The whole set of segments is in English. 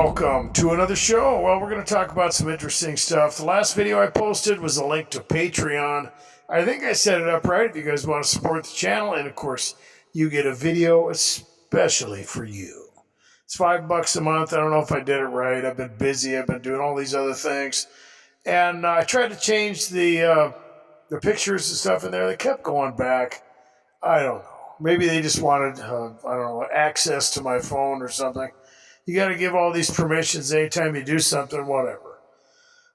Welcome to another show. Well, we're going to talk about some interesting stuff. The last video I posted was a link to Patreon. I think I set it up right if you guys want to support the channel. And of course, you get a video especially for you. It's $5 a month. I don't know if I did it right. I've been busy. I've been doing all these other things. And I tried to change the pictures and stuff in there. They kept going back. I don't know. Maybe they just wanted, I don't know, access to my phone or something. You got to give all these permissions anytime you do something, whatever.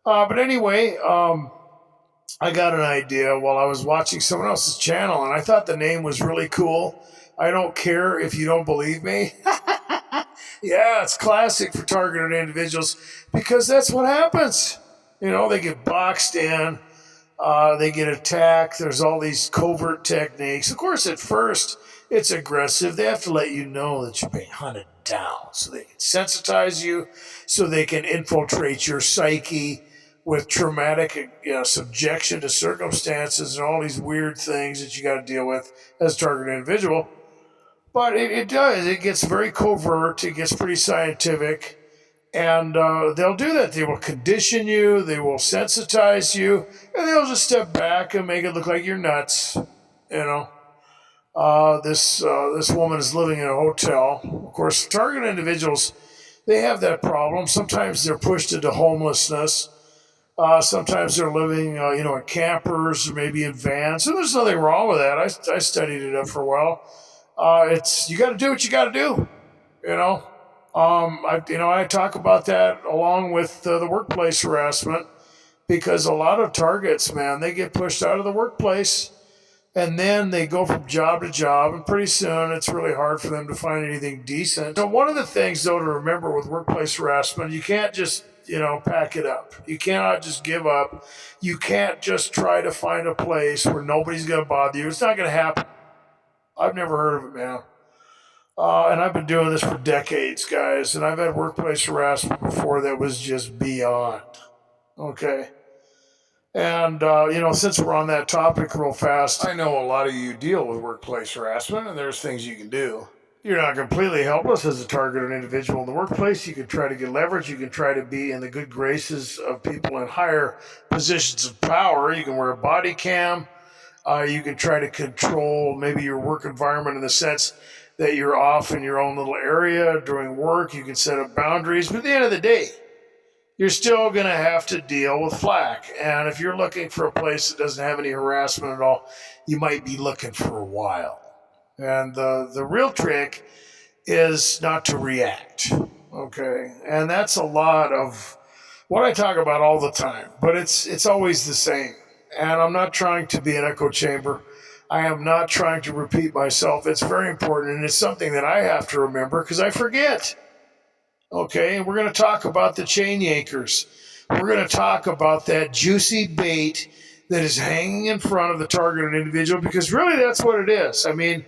But anyway, I got an idea while I was watching someone else's channel, and I thought the name was really cool. I don't care if you don't believe me. Yeah, it's classic for targeted individuals because that's what happens. You know, they get boxed in. They get attacked. There's all these covert techniques. Of course, at first, it's aggressive. They have to let you know that you're being hunted down so they can sensitize you, so they can infiltrate your psyche with traumatic subjection to circumstances and all these weird things that you got to deal with as a targeted individual. But it does. It gets very covert. It gets pretty scientific. And they'll do that. They will condition you. They will sensitize you. And they'll just step back and make it look like you're nuts. You know, this woman is living in a hotel. Of course, target individuals, they have that problem. Sometimes they're pushed into homelessness. Sometimes they're living, in campers or maybe in vans. And there's nothing wrong with that. I studied it up for a while. You got to do what you got to do, you know. I talk about that along with the workplace harassment because a lot of targets, man, they get pushed out of the workplace and then they go from job to job, and pretty soon it's really hard for them to find anything decent. So one of the things, though, to remember with workplace harassment, you can't just, pack it up. You cannot just give up. You can't just try to find a place where nobody's going to bother you. It's not going to happen. I've never heard of it, man. And I've been doing this for decades, guys, and I've had workplace harassment before that was just beyond, okay? And, since we're on that topic real fast, I know a lot of you deal with workplace harassment, and there's things you can do. You're not completely helpless as a targeted individual in the workplace. You can try to get leverage. You can try to be in the good graces of people in higher positions of power. You can wear a body cam. You can try to control maybe your work environment in the sense that you're off in your own little area during work. You can set up boundaries. But at the end of the day, you're still going to have to deal with flack. And if you're looking for a place that doesn't have any harassment at all, you might be looking for a while. And the real trick is not to react, okay? And that's a lot of what I talk about all the time. But it's always the same. And I'm not trying to be an echo chamber. I am not trying to repeat myself. It's very important, and it's something that I have to remember because I forget. Okay, and we're going to talk about the chain yankers. We're going to talk about that juicy bait that is hanging in front of the targeted individual because really that's what it is. I mean,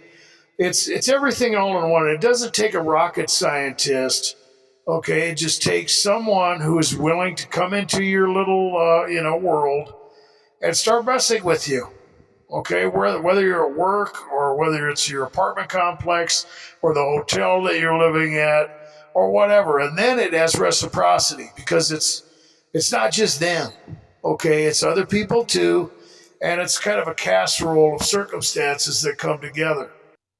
it's everything all in one. It doesn't take a rocket scientist. Okay, it just takes someone who is willing to come into your little, world and start messing with you. Okay, whether you're at work or whether it's your apartment complex or the hotel that you're living at or whatever. And then it has reciprocity because it's not just them. Okay, it's other people too. And it's kind of a casserole of circumstances that come together.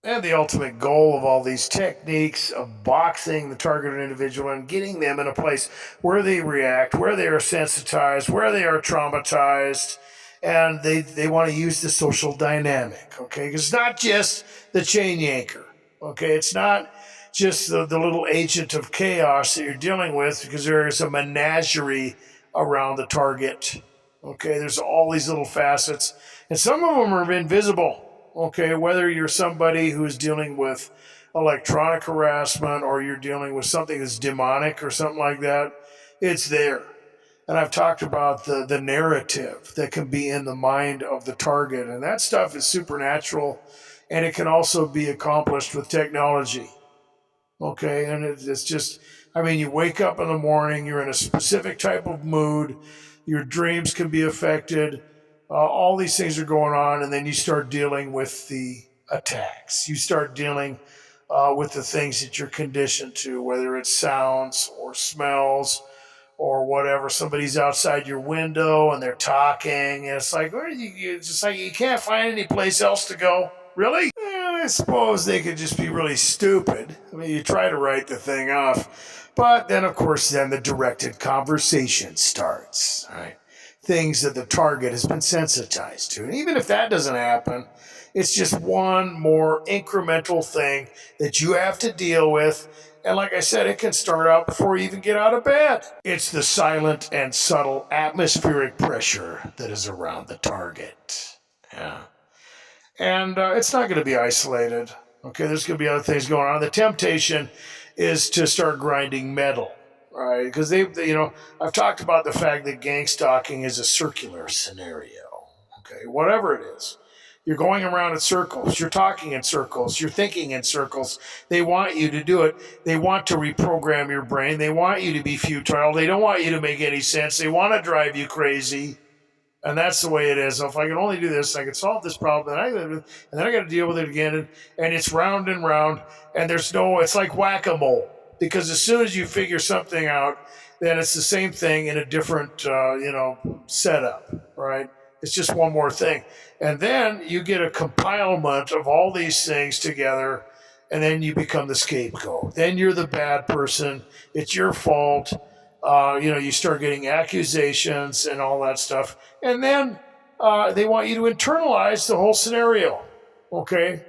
And the ultimate goal of all these techniques of boxing the targeted individual and getting them in a place where they react, where they are sensitized, where they are traumatized, and they want to use the social dynamic, okay? Because it's not just the chain yanker, okay? It's not just the little agent of chaos that you're dealing with because there is a menagerie around the target, okay? There's all these little facets, and some of them are invisible, okay? Whether you're somebody who's dealing with electronic harassment or you're dealing with something that's demonic or something like that, it's there. And I've talked about the narrative that can be in the mind of the target. And that stuff is supernatural. And it can also be accomplished with technology. Okay? And it's just, you wake up in the morning, you're in a specific type of mood. Your dreams can be affected. All these things are going on. And then you start dealing with the attacks. You start dealing with the things that you're conditioned to, whether it's sounds or smells or whatever. Somebody's outside your window and they're talking, and it's like, where it's just like you can't find any place else to go. Really? I suppose they could just be really stupid. I mean, you try to write the thing off, but then, of course, then the directed conversation starts. Right? Things that the target has been sensitized to. And even if that doesn't happen, it's just one more incremental thing that you have to deal with. And like I said, it can start out before you even get out of bed. It's the silent and subtle atmospheric pressure that is around the target. Yeah. And it's not going to be isolated. Okay, there's going to be other things going on. The temptation is to start grinding metal, right? Because I've talked about the fact that gangstalking is a circular scenario. Okay, whatever it is. You're going around in circles. You're talking in circles. You're thinking in circles. They want you to do it. They want to reprogram your brain. They want you to be futile. They don't want you to make any sense. They want to drive you crazy. And that's the way it is. So if I can only do this, I can solve this problem, and then I got to deal with it again. And it's round and round. And it's like whack-a-mole. Because as soon as you figure something out, then it's the same thing in a different, setup, right? It's just one more thing. And then you get a compilement of all these things together, and then you become the scapegoat. Then you're the bad person. It's your fault. You start getting accusations and all that stuff. And then they want you to internalize the whole scenario, okay?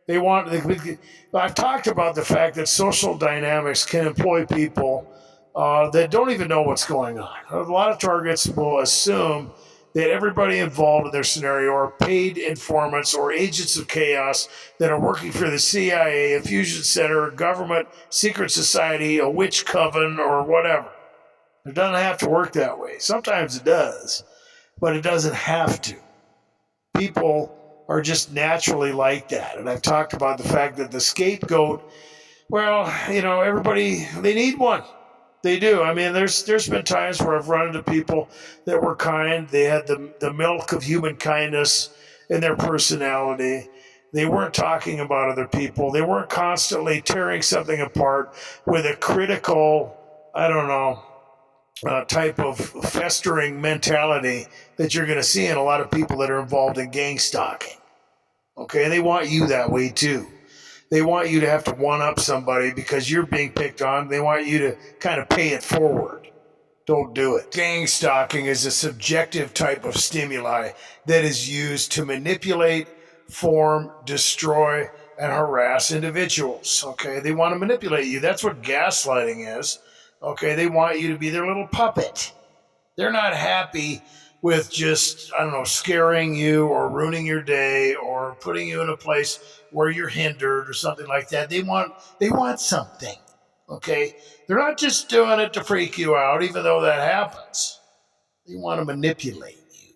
I've talked about the fact that social dynamics can employ people that don't even know what's going on. A lot of targets will assume that everybody involved in their scenario are paid informants or agents of chaos that are working for the CIA, a fusion center, a government, secret society, a witch coven, or whatever. It doesn't have to work that way. Sometimes it does, but it doesn't have to. People are just naturally like that. And I've talked about the fact that the scapegoat, everybody, they need one. They do. I mean, there's been times where I've run into people that were kind. They had the milk of human kindness in their personality. They weren't talking about other people. They weren't constantly tearing something apart with a critical, type of festering mentality that you're going to see in a lot of people that are involved in gang stalking. Okay, they want you that way too. They want you to have to one-up somebody because you're being picked on. They want you to kind of pay it forward. Don't do it. Gang stalking is a subjective type of stimuli that is used to manipulate, form, destroy, and harass individuals. Okay, they want to manipulate you. That's what gaslighting is. Okay, they want you to be their little puppet. They're not happy with just, scaring you or ruining your day or putting you in a place where you're hindered or something like that. They want something, okay? They're not just doing it to freak you out, even though that happens. They want to manipulate you.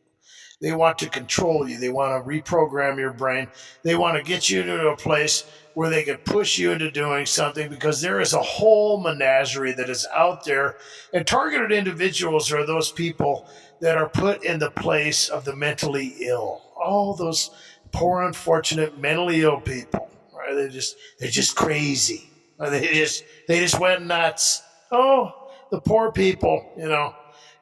They want to control you. They want to reprogram your brain. They want to get you to a place where they can push you into doing something because there is a whole menagerie that is out there. And targeted individuals are those people that are put in the place of the mentally ill. All those poor, unfortunate, mentally ill people. Right? They're just crazy. Or they just went nuts. Oh, the poor people,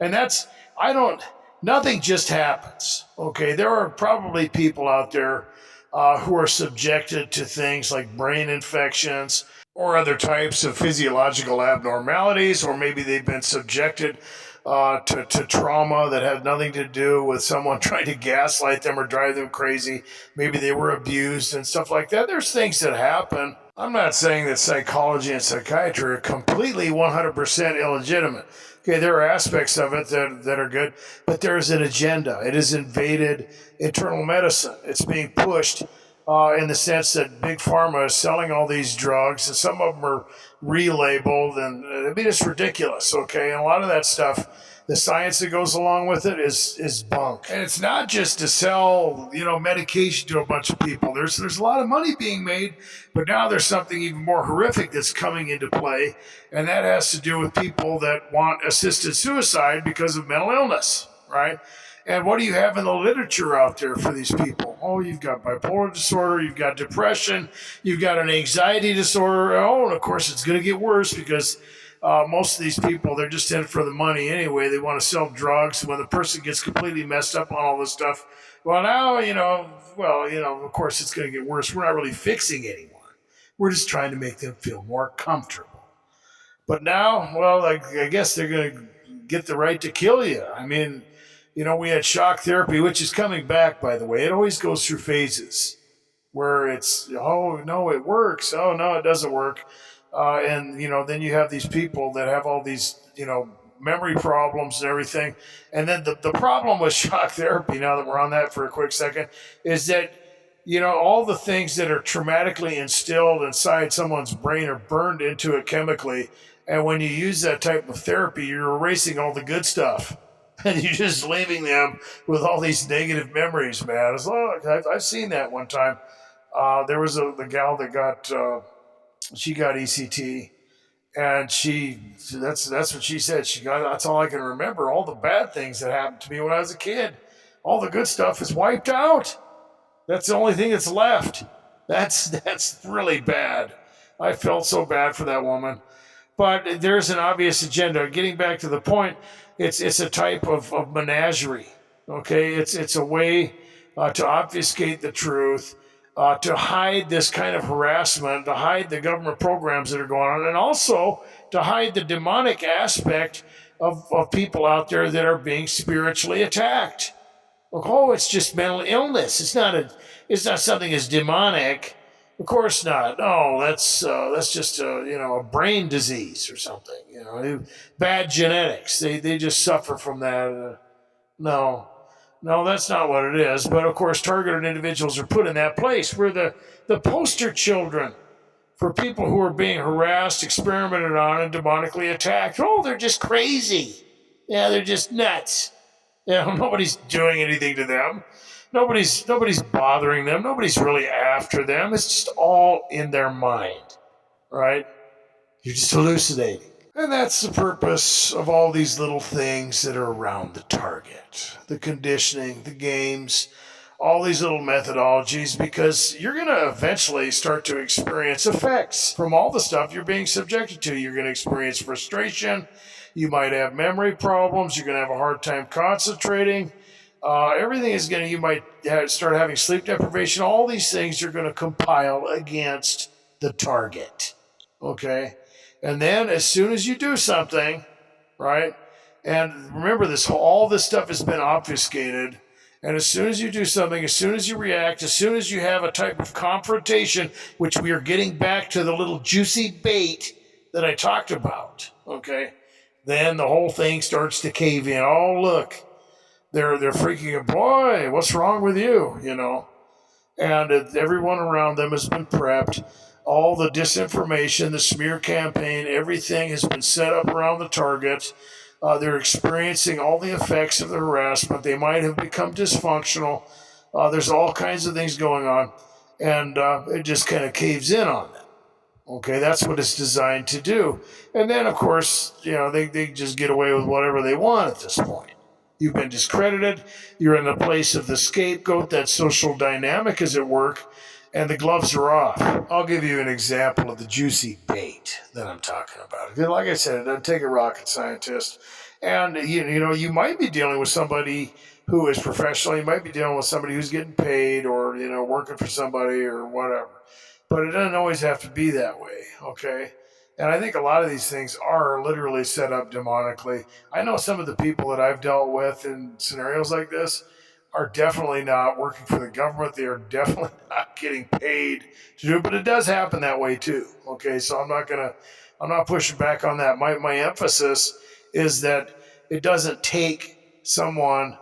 And nothing just happens. Okay, there are probably people out there who are subjected to things like brain infections or other types of physiological abnormalities, or maybe they've been subjected to trauma that had nothing to do with someone trying to gaslight them or drive them crazy. Maybe they were abused and stuff like that. There's things that happen. I'm not saying that psychology and psychiatry are completely 100% illegitimate. Okay, there are aspects of it that are good, but there's an agenda. It has invaded internal medicine. It's being pushed in the sense that Big Pharma is selling all these drugs, and some of them are relabeled, and it's ridiculous, okay? And a lot of that stuff, the science that goes along with it is bunk. And it's not just to sell, medication to a bunch of people. There's a lot of money being made, but now there's something even more horrific that's coming into play, and that has to do with people that want assisted suicide because of mental illness, right? And what do you have in the literature out there for these people? Oh, you've got bipolar disorder, you've got depression, you've got an anxiety disorder. Oh, and of course, it's going to get worse because most of these people, they're just in it for the money anyway. They want to sell drugs. When the person gets completely messed up on all this stuff, well, now, of course, it's going to get worse. We're not really fixing anyone. We're just trying to make them feel more comfortable. But now, well, I guess they're going to get the right to kill you. I mean, we had shock therapy, which is coming back, by the way. It always goes through phases where it's, oh, no, it works. Oh, no, it doesn't work. And then you have these people that have all these, memory problems and everything. And then the problem with shock therapy, now that we're on that for a quick second, is that, all the things that are traumatically instilled inside someone's brain are burned into it chemically. And when you use that type of therapy, you're erasing all the good stuff. And you're just leaving them with all these negative memories, man. I've seen that one time. There was the gal that she got ECT, and that's what she said. That's all I can remember. All the bad things that happened to me when I was a kid. All the good stuff is wiped out. That's the only thing that's left. That's really bad. I felt so bad for that woman. But there's an obvious agenda. Getting back to the point, it's a type of menagerie. Okay, it's a way to obfuscate the truth, to hide this kind of harassment, to hide the government programs that are going on, and also to hide the demonic aspect of people out there that are being spiritually attacked. Oh, it's just mental illness. It's not something as demonic. Of course not. No, that's just a brain disease or something. Bad genetics. They just suffer from that. No, that's not what it is. But of course, targeted individuals are put in that place. We're the poster children for people who are being harassed, experimented on, and demonically attacked. Oh, they're just crazy. Yeah, they're just nuts. Nobody's doing anything to them. Nobody's bothering them. Nobody's really after them. It's just all in their mind, right? You're just hallucinating. And that's the purpose of all these little things that are around the target. The conditioning, the games, all these little methodologies, because you're going to eventually start to experience effects from all the stuff you're being subjected to. You're going to experience frustration. You might have memory problems. You're going to have a hard time concentrating. Everything is you might start having sleep deprivation. All these things are going to compile against the target. Okay? And then as soon as you do something, right? And remember all this stuff has been obfuscated. And as soon as you do something, as soon as you react, as soon as you have a type of confrontation, which we are getting back to the little juicy bait that I talked about, okay? Then the whole thing starts to cave in. Oh, look, they're freaking out. Boy, what's wrong with you? And everyone around them has been prepped. All the disinformation, the smear campaign, everything has been set up around the target. They're experiencing all the effects of the harassment. They might have become dysfunctional. There's all kinds of things going on, and it just kind of caves in on them. Okay, that's what it's designed to do. And then, of course, they just get away with whatever they want at this point. You've been discredited. You're in the place of the scapegoat. That social dynamic is at work, and the gloves are off. I'll give you an example of the juicy bait that I'm talking about. Like I said, it doesn't take a rocket scientist. And, you might be dealing with somebody who is professional. You might be dealing with somebody who's getting paid or, working for somebody or whatever. But it doesn't always have to be that way, okay? And I think a lot of these things are literally set up demonically. I know some of the people that I've dealt with in scenarios like this are definitely not working for the government. They are definitely not getting paid to do it, but it does happen that way too, okay? So I'm not pushing back on that. My emphasis is that it doesn't take someone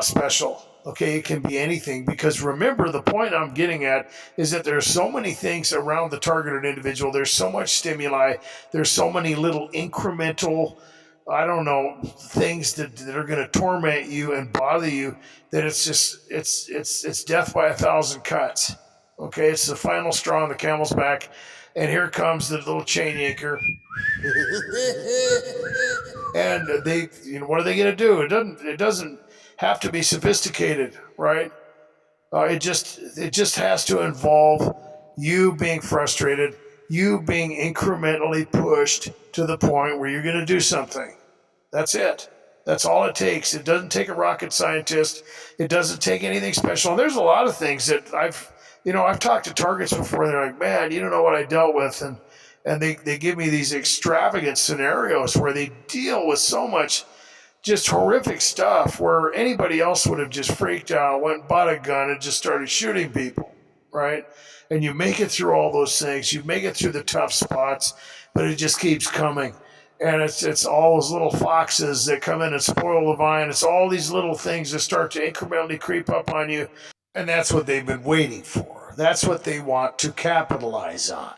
special. Okay, it can be anything, because remember, the point I'm getting at is that there's so many things around the targeted individual. There's so much stimuli. There's so many little incremental, things that are going to torment you and bother you, that it's death by 1,000 cuts. Okay, it's the final straw on the camel's back, and here comes the little chain yanker. And what are they going to do? It doesn't have to be sophisticated, right? It just has to involve you being frustrated, you being incrementally pushed to the point where you're going to do something. That's it. That's all it takes. It doesn't take a rocket scientist. It doesn't take anything special. And there's a lot of things that I've talked to targets before. And they're like, man, you don't know what I dealt with, and they give me these extravagant scenarios where they deal with so much just horrific stuff where anybody else would have just freaked out, went and bought a gun and just started shooting people, right? And you make it through all those things, you make it through the tough spots, but it just keeps coming. And it's all those little foxes that come in and spoil the vine. It's all these little things that start to incrementally creep up on you. And that's what they've been waiting for. That's what they want to capitalize on.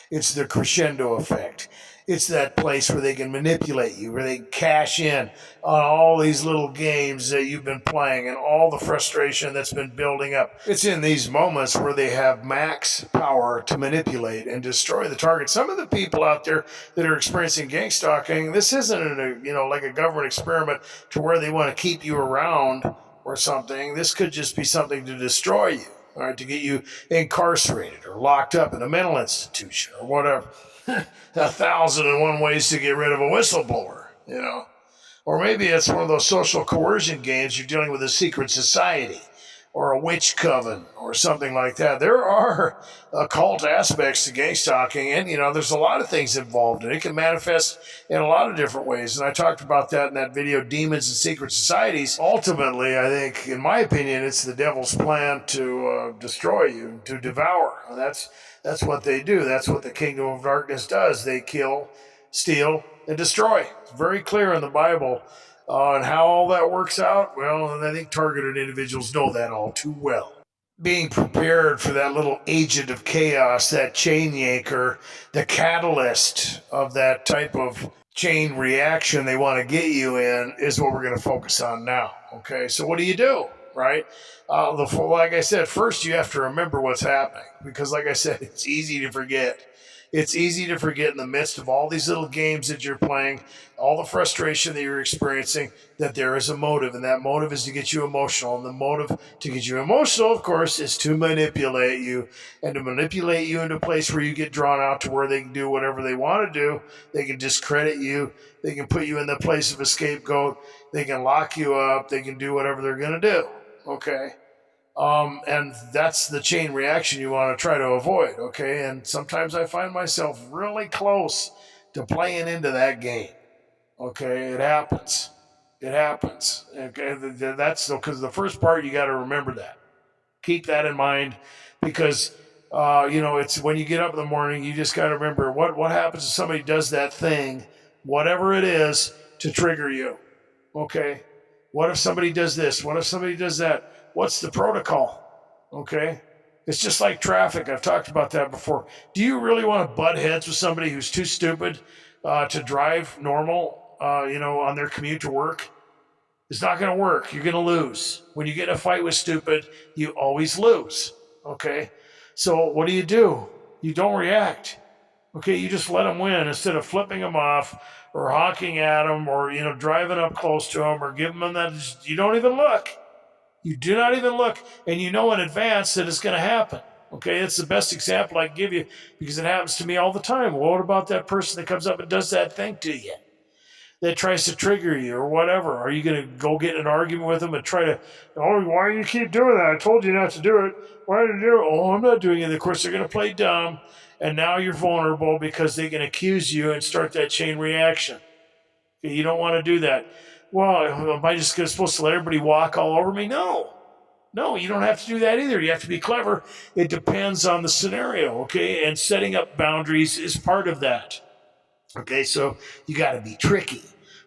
It's the crescendo effect. It's that place where they can manipulate you, where they can cash in on all these little games that you've been playing and all the frustration that's been building up. It's in these moments where they have max power to manipulate and destroy the target. Some of the people out there that are experiencing gang stalking, this isn't like a government experiment to where they want to keep you around or something. This could just be something to destroy you, all right, to get you incarcerated or locked up in a mental institution or whatever. 1,001 ways to get rid of a whistleblower. Or maybe it's one of those social coercion games. You're dealing with a secret society or a witch coven or something like that. There are occult aspects to gang stalking, and there's a lot of things involved, and it can manifest in a lot of different ways. And I talked about that in that video, Demons and Secret Societies. Ultimately, I think, in my opinion, it's the devil's plan to destroy you, to devour. And that's what they do. That's what the kingdom of darkness does. They kill, steal, and destroy. It's very clear in the Bible. And how all that works out, well, and I think targeted individuals know that all too well. Being prepared for that little agent of chaos, that chain yanker, the catalyst of that type of chain reaction they want to get you in is what we're going to focus on now. Okay, so what do? Right? Like I said, first you have to remember what's happening because, like I said, it's easy to forget. It's easy to forget in the midst of all these little games that you're playing, all the frustration that you're experiencing, that there is a motive, and that motive is to get you emotional. And the motive to get you emotional, of course, is to manipulate you, and to manipulate you into a place where you get drawn out to where they can do whatever they want to do. They can discredit you. They can put you in the place of a scapegoat. They can lock you up. They can do whatever they're going to do. Okay? And that's the chain reaction you want to try to avoid, okay? And sometimes I find myself really close to playing into that game, okay? It happens. It happens. Okay? That's because the first part, you got to remember that. Keep that in mind because, it's when you get up in the morning, you just got to remember what happens if somebody does that thing, whatever it is, to trigger you, okay? What if somebody does this? What if somebody does that? What's the protocol? Okay? It's just like traffic. I've talked about that before. Do you really want to butt heads with somebody who's too stupid to drive normal, on their commute to work? It's not going to work. You're going to lose. When you get in a fight with stupid, you always lose. Okay? So what do? You don't react. Okay? You just let them win instead of flipping them off or honking at them or, driving up close to them or giving them that. You don't even look. You do not even look, and you know in advance that it's going to happen. Okay, it's the best example I can give you because it happens to me all the time. Well, what about that person that comes up and does that thing to you, that tries to trigger you or whatever? Are you going to go get in an argument with them and try to, why do you keep doing that? I told you not to do it. Why did you do it? Oh, I'm not doing it. Of course, they're going to play dumb, and now you're vulnerable because they can accuse you and start that chain reaction. Okay, you don't want to do that. Well, am I just supposed to let everybody walk all over me? No, you don't have to do that either. You have to be clever. It depends on the scenario, okay? And setting up boundaries is part of that. Okay, so you got to be tricky.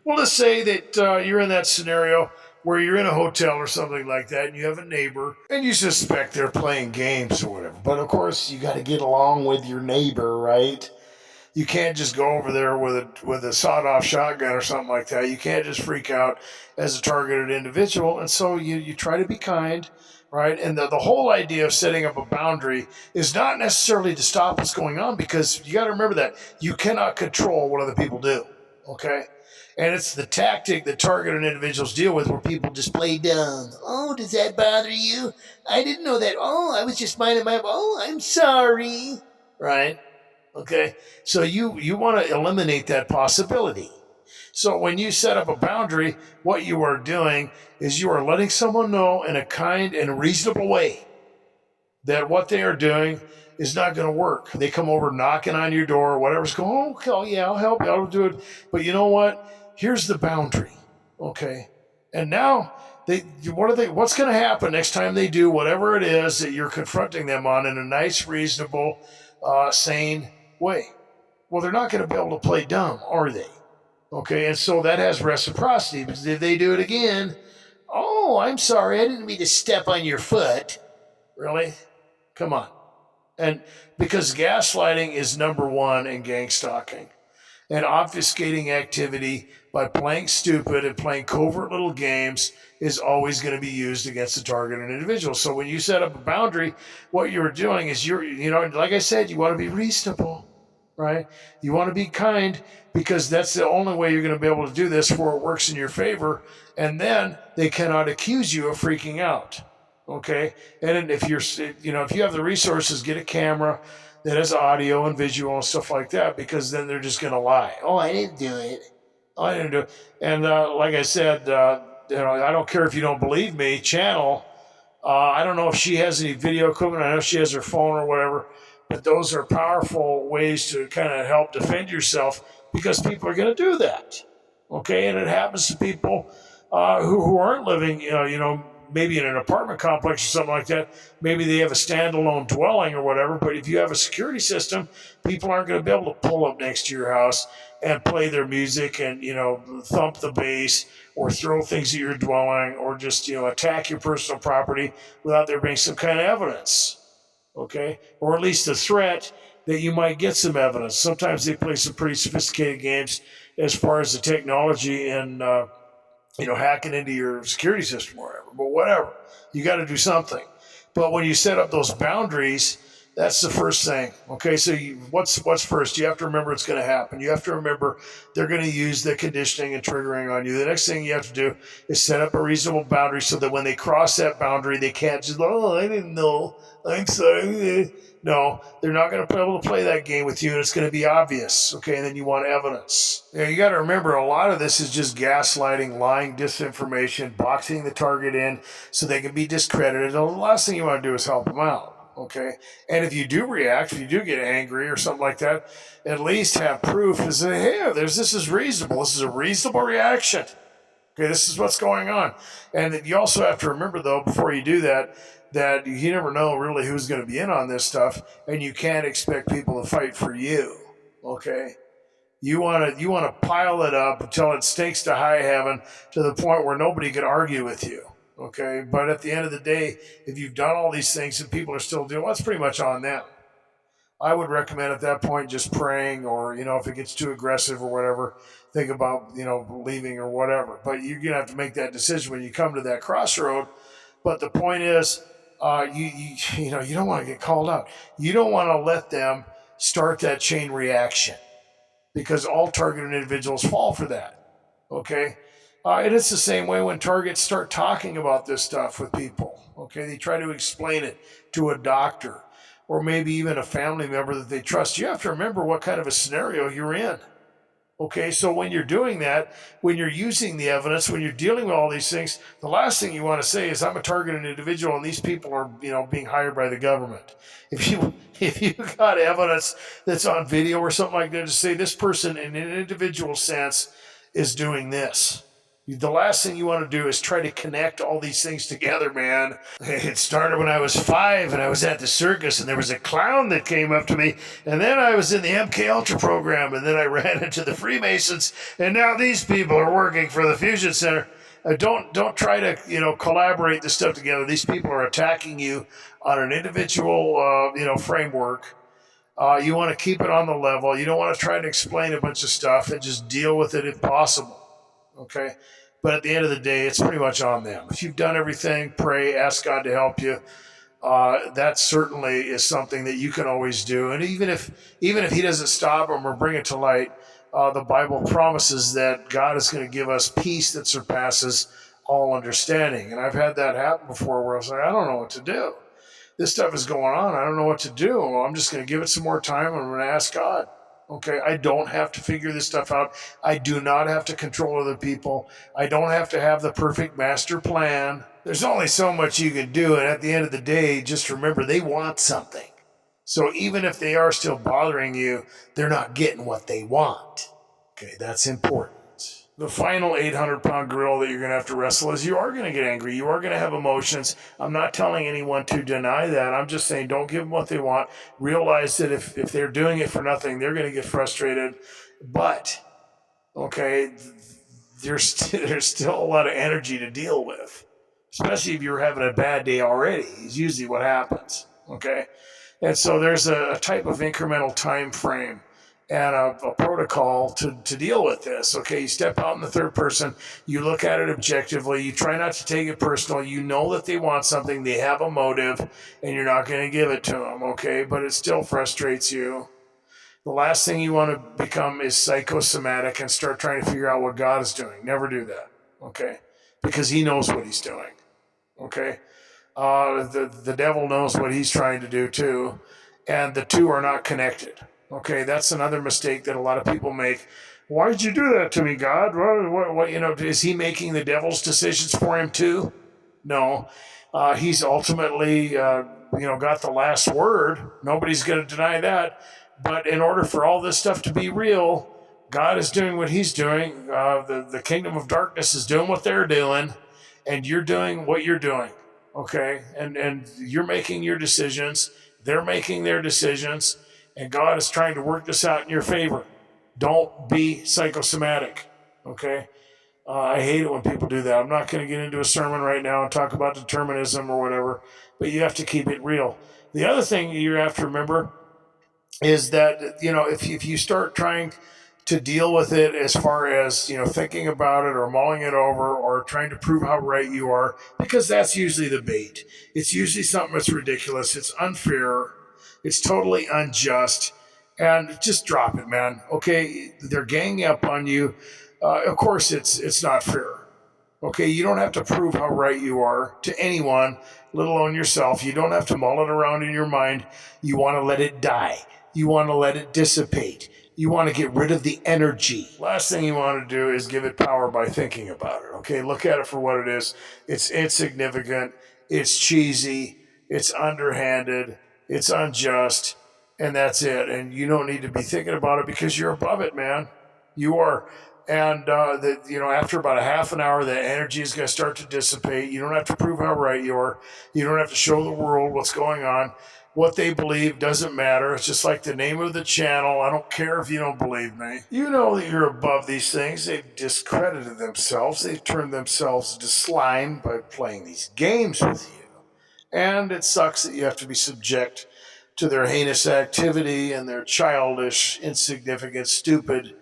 Well, let's say that you're in that scenario where you're in a hotel or something like that, and you have a neighbor, and you suspect they're playing games or whatever. But of course, you got to get along with your neighbor, right? You can't just go over there with a sawed-off shotgun or something like that. You can't just freak out as a targeted individual. And so you try to be kind, right? And the whole idea of setting up a boundary is not necessarily to stop what's going on because you got to remember that you cannot control what other people do, okay? And it's the tactic that targeted individuals deal with where people just play dumb. Oh, does that bother you? I didn't know that. Oh, I was just minding my... Oh, I'm sorry. Right? Okay? So you want to eliminate that possibility. So when you set up a boundary, what you are doing is you are letting someone know in a kind and reasonable way that what they are doing is not going to work. They come over knocking on your door, whatever's going on. Oh, okay, yeah, I'll help you. I'll do it. But you know what? Here's the boundary. Okay. And now what's going to happen next time they do whatever it is that you're confronting them on in a nice, reasonable, sane way? Well, they're not going to be able to play dumb, are they? Okay. And so that has reciprocity, because if they do it again, oh, I'm sorry, I didn't mean to step on your foot. Really? Come on. And because gaslighting is number one in gang stalking, and obfuscating activity by playing stupid and playing covert little games is always going to be used against the targeted individual. So when you set up a boundary, what you're doing is like I said, you want to be reasonable, right? You want to be kind, because that's the only way you're going to be able to do this before it works in your favor. And then they cannot accuse you of freaking out. Okay. And if if you have the resources, get a camera that has audio and visual and stuff like that, because then they're just going to lie. Oh, I didn't do it. Oh, I didn't do it. And like I said, I don't care if you don't believe me. Channel. I don't know if she has any video equipment. I know she has her phone or whatever, but those are powerful ways to kind of help defend yourself, because people are going to do that. Okay. And it happens to people who aren't living, maybe in an apartment complex or something like that. Maybe they have a standalone dwelling or whatever, but if you have a security system, people aren't going to be able to pull up next to your house and play their music and, thump the bass or throw things at your dwelling or just, attack your personal property without there being some kind of evidence. Okay? Or at least a threat that you might get some evidence. Sometimes they play some pretty sophisticated games as far as the technology and, hacking into your security system or whatever. But whatever, you got to do something. But when you set up those boundaries, that's the first thing. Okay, so what's first? You have to remember it's going to happen. You have to remember they're going to use the conditioning and triggering on you. The next thing you have to do is set up a reasonable boundary so that when they cross that boundary, they can't just, oh, I didn't know, I'm sorry. No, they're not going to be able to play that game with you, and it's going to be obvious. Okay, and then you want evidence. You got to remember, a lot of this is just gaslighting, lying, disinformation, boxing the target in so they can be discredited. And the last thing you want to do is help them out. Okay, and if you do react, if you do get angry or something like that, at least have proof to say, hey, this is reasonable. This is a reasonable reaction. Okay, this is what's going on. And you also have to remember, though, before you do that you never know really who's going to be in on this stuff, and you can't expect people to fight for you. Okay, you want to pile it up until it stinks to high heaven, to the point where nobody can argue with you. Okay, but at the end of the day, if you've done all these things and people are still doing, well, it's pretty much on them. I would recommend at that point just praying, or if it gets too aggressive or whatever, think about leaving or whatever. But you're gonna have to make that decision when you come to that crossroad. But the point is, you don't want to get called out. You don't want to let them start that chain reaction, because all targeted individuals fall for that. Okay. And it's the same way when targets start talking about this stuff with people. Okay, they try to explain it to a doctor or maybe even a family member that they trust. You have to remember what kind of a scenario you're in. Okay, so when you're doing that, when you're using the evidence, when you're dealing with all these things, the last thing you want to say is, I'm a targeted individual and these people are, being hired by the government. If you got evidence that's on video or something like that, to say this person in an individual sense is doing this. The last thing you want to do is try to connect all these things together, man. It started when I was 5 and I was at the circus and there was a clown that came up to me, and then I was in the MK Ultra program, and then I ran into the Freemasons, and now these people are working for the Fusion Center. Don't try to collaborate this stuff together. These people are attacking you on an individual framework. You want to keep it on the level. You don't want to try to explain a bunch of stuff, and just deal with it if possible. Okay, but at the end of the day, it's pretty much on them. If you've done everything, pray, ask God to help you. That certainly is something that you can always do. And even if He doesn't stop them or bring it to light, the Bible promises that God is going to give us peace that surpasses all understanding. And I've had that happen before where I was like, I don't know what to do. This stuff is going on. I don't know what to do. Well, I'm just going to give it some more time. I'm going to ask God. Okay, I don't have to figure this stuff out. I do not have to control other people. I don't have to have the perfect master plan. There's only so much you can do. And at the end of the day, just remember they want something. So even if they are still bothering you, they're not getting what they want. Okay, that's important. The final 800-pound gorilla that you're going to have to wrestle is you are going to get angry. You are going to have emotions. I'm not telling anyone to deny that. I'm just saying don't give them what they want. Realize that if they're doing it for nothing, they're going to get frustrated. But, okay, there's still a lot of energy to deal with, especially if you're having a bad day already. Is usually what happens, okay? And so there's a type of incremental time frame and a protocol to deal with this. Okay, you step out in the third person, you look at it objectively, you try not to take it personal, you know that they want something, they have a motive, and you're not going to give it to them, okay? But it still frustrates you. The last thing you want to become is psychosomatic and start trying to figure out what God is doing. Never do that, okay? Because he knows what he's doing, okay? The devil knows what he's trying to do too, and the two are not connected. Okay, that's another mistake that a lot of people make. Why did you do that to me, God? What is he making the devil's decisions for him too? No, he's ultimately, got the last word. Nobody's going to deny that. But in order for all this stuff to be real, God is doing what he's doing. The kingdom of darkness is doing what they're doing, and you're doing what you're doing. Okay, and you're making your decisions. They're making their decisions. And God is trying to work this out in your favor. Don't be psychosomatic, okay? I hate it when people do that. I'm not going to get into a sermon right now and talk about determinism or whatever, but you have to keep it real. The other thing you have to remember is that, if you start trying to deal with it as far as, thinking about it or mulling it over or trying to prove how right you are, because that's usually the bait. It's usually something that's ridiculous. It's unfair. It's totally unjust, and just drop it, man. Okay, they're ganging up on you. Of course, it's not fair. Okay, you don't have to prove how right you are to anyone, let alone yourself. You don't have to mull it around in your mind. You want to let it die. You want to let it dissipate. You want to get rid of the energy. Last thing you want to do is give it power by thinking about it. Okay, look at it for what it is. It's insignificant. It's cheesy. It's underhanded. It's unjust, and that's it. And you don't need to be thinking about it because you're above it, man. You are. And, after about a half an hour, that energy is going to start to dissipate. You don't have to prove how right you are. You don't have to show the world what's going on. What they believe doesn't matter. It's just like the name of the channel. I don't care if you don't believe me. You know that you're above these things. They've discredited themselves. They've turned themselves into slime by playing these games with you. And it sucks that you have to be subject to their heinous activity and their childish, insignificant, stupid,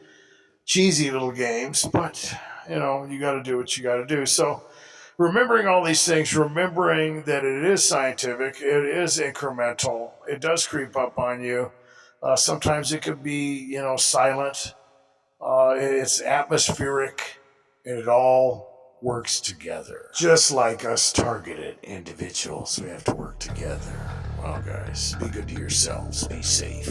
cheesy little games. But, you got to do what you got to do. So remembering all these things, remembering that it is scientific, it is incremental, it does creep up on you. Sometimes it could be, silent. It's atmospheric, and it all works together. Just like us targeted individuals, we have to work together. Well, guys, be good to yourselves. Be safe.